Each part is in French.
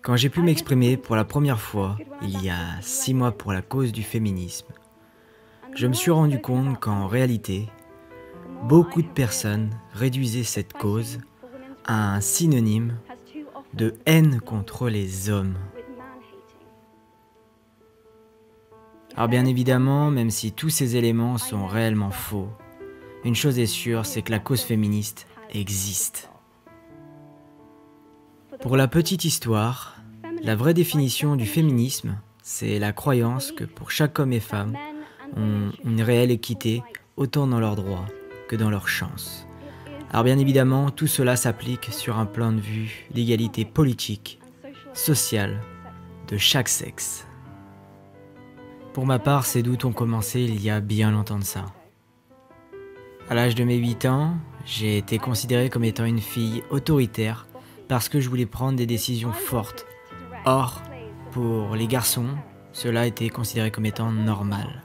Quand j'ai pu m'exprimer pour la première fois, il y a 6 mois pour la cause du féminisme, je me suis rendu compte qu'en réalité, beaucoup de personnes réduisaient cette cause à un synonyme de haine contre les hommes. Alors bien évidemment, même si tous ces éléments sont réellement faux, une chose est sûre, c'est que la cause féministe existe. Pour la petite histoire, la vraie définition du féminisme, c'est la croyance que pour chaque homme et femme, ont une réelle équité autant dans leurs droits que dans leurs chances. Alors bien évidemment, tout cela s'applique sur un plan de vue d'égalité politique, sociale, de chaque sexe. Pour ma part, ces doutes ont commencé il y a bien longtemps de ça. À l'âge de mes 8 ans, j'ai été considérée comme étant une fille autoritaire parce que je voulais prendre des décisions fortes. Or, pour les garçons, cela était considéré comme étant normal.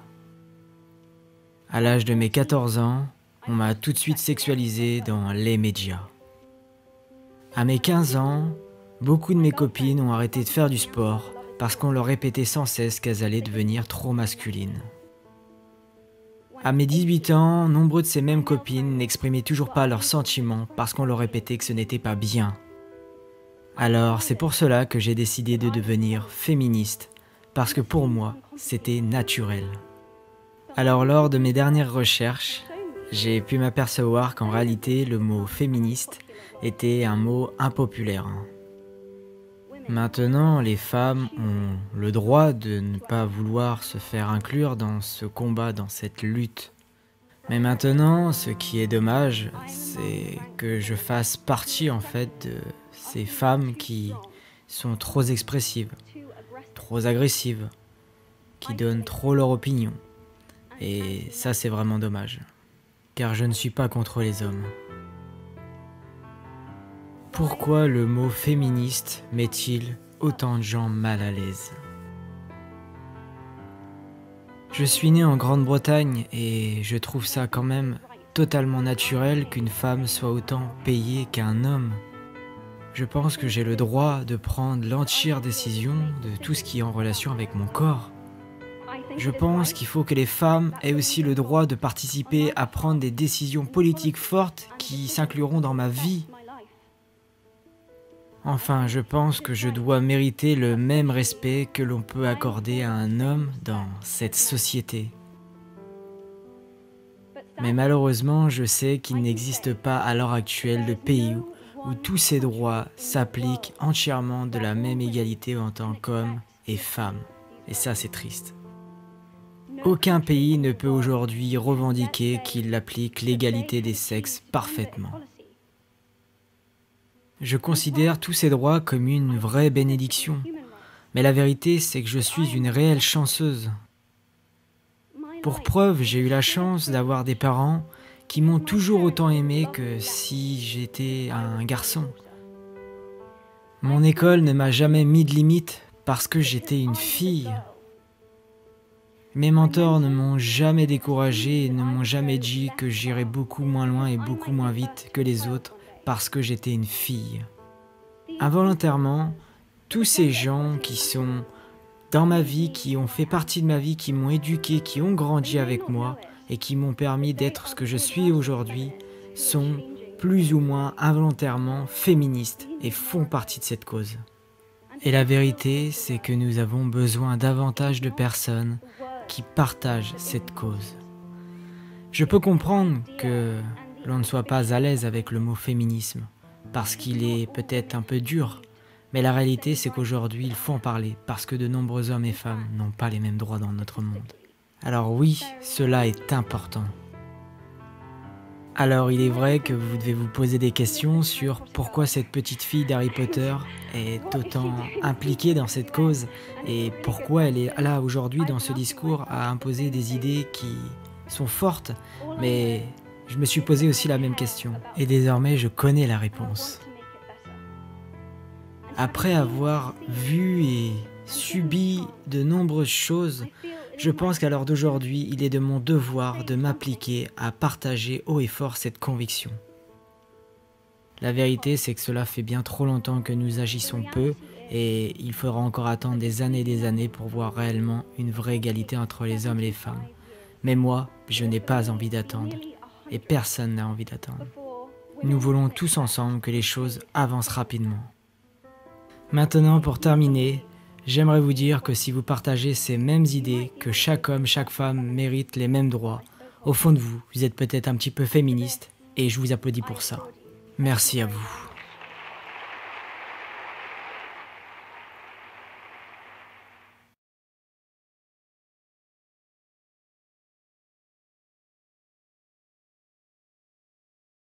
À l'âge de mes 14 ans, on m'a tout de suite sexualisée dans les médias. À mes 15 ans, beaucoup de mes copines ont arrêté de faire du sport parce qu'on leur répétait sans cesse qu'elles allaient devenir trop masculines. À mes 18 ans, nombreux de ces mêmes copines n'exprimaient toujours pas leurs sentiments parce qu'on leur répétait que ce n'était pas bien. Alors c'est pour cela que j'ai décidé de devenir féministe, parce que pour moi, c'était naturel. Alors lors de mes dernières recherches, j'ai pu m'apercevoir qu'en réalité, le mot féministe était un mot impopulaire. Maintenant, les femmes ont le droit de ne pas vouloir se faire inclure dans ce combat, dans cette lutte. Mais maintenant, ce qui est dommage, c'est que je fasse partie en fait de ces femmes qui sont trop expressives, trop agressives, qui donnent trop leur opinion. Et ça, c'est vraiment dommage, car je ne suis pas contre les hommes. Pourquoi le mot féministe met-il autant de gens mal à l'aise ? Je suis né en Grande-Bretagne et je trouve ça quand même totalement naturel qu'une femme soit autant payée qu'un homme. Je pense que j'ai le droit de prendre l'entière décision de tout ce qui est en relation avec mon corps. Je pense qu'il faut que les femmes aient aussi le droit de participer à prendre des décisions politiques fortes qui s'incluront dans ma vie. Enfin, je pense que je dois mériter le même respect que l'on peut accorder à un homme dans cette société. Mais malheureusement, je sais qu'il n'existe pas à l'heure actuelle de pays où tous ces droits s'appliquent entièrement de la même égalité en tant qu'homme et femme. Et ça, c'est triste. Aucun pays ne peut aujourd'hui revendiquer qu'il applique l'égalité des sexes parfaitement. Je considère tous ces droits comme une vraie bénédiction, mais la vérité c'est que je suis une réelle chanceuse. Pour preuve, j'ai eu la chance d'avoir des parents qui m'ont toujours autant aimé que si j'étais un garçon. Mon école ne m'a jamais mis de limite parce que j'étais une fille. Mes mentors ne m'ont jamais découragé et ne m'ont jamais dit que j'irais beaucoup moins loin et beaucoup moins vite que les autres parce que j'étais une fille. Involontairement, tous ces gens qui sont dans ma vie, qui ont fait partie de ma vie, qui m'ont éduqué, qui ont grandi avec moi et qui m'ont permis d'être ce que je suis aujourd'hui, sont plus ou moins involontairement féministes et font partie de cette cause. Et la vérité, c'est que nous avons besoin davantage de personnes qui partagent cette cause. Je peux comprendre que l'on ne soit pas à l'aise avec le mot féminisme, parce qu'il est peut-être un peu dur, mais la réalité c'est qu'aujourd'hui il faut en parler, parce que de nombreux hommes et femmes n'ont pas les mêmes droits dans notre monde. Alors oui, cela est important. Alors il est vrai que vous devez vous poser des questions sur pourquoi cette petite fille d'Harry Potter est autant impliquée dans cette cause, et pourquoi elle est là aujourd'hui dans ce discours à imposer des idées qui sont fortes, mais je me suis posé aussi la même question, et désormais je connais la réponse. Après avoir vu et subi de nombreuses choses, je pense qu'à l'heure d'aujourd'hui, il est de mon devoir de m'appliquer à partager haut et fort cette conviction. La vérité, c'est que cela fait bien trop longtemps que nous agissons peu et il faudra encore attendre des années pour voir réellement une vraie égalité entre les hommes et les femmes. Mais moi, je n'ai pas envie d'attendre et personne n'a envie d'attendre. Nous voulons tous ensemble que les choses avancent rapidement. Maintenant, pour terminer, j'aimerais vous dire que si vous partagez ces mêmes idées, que chaque homme, chaque femme mérite les mêmes droits, au fond de vous, vous êtes peut-être un petit peu féministe et je vous applaudis pour ça. Merci à vous.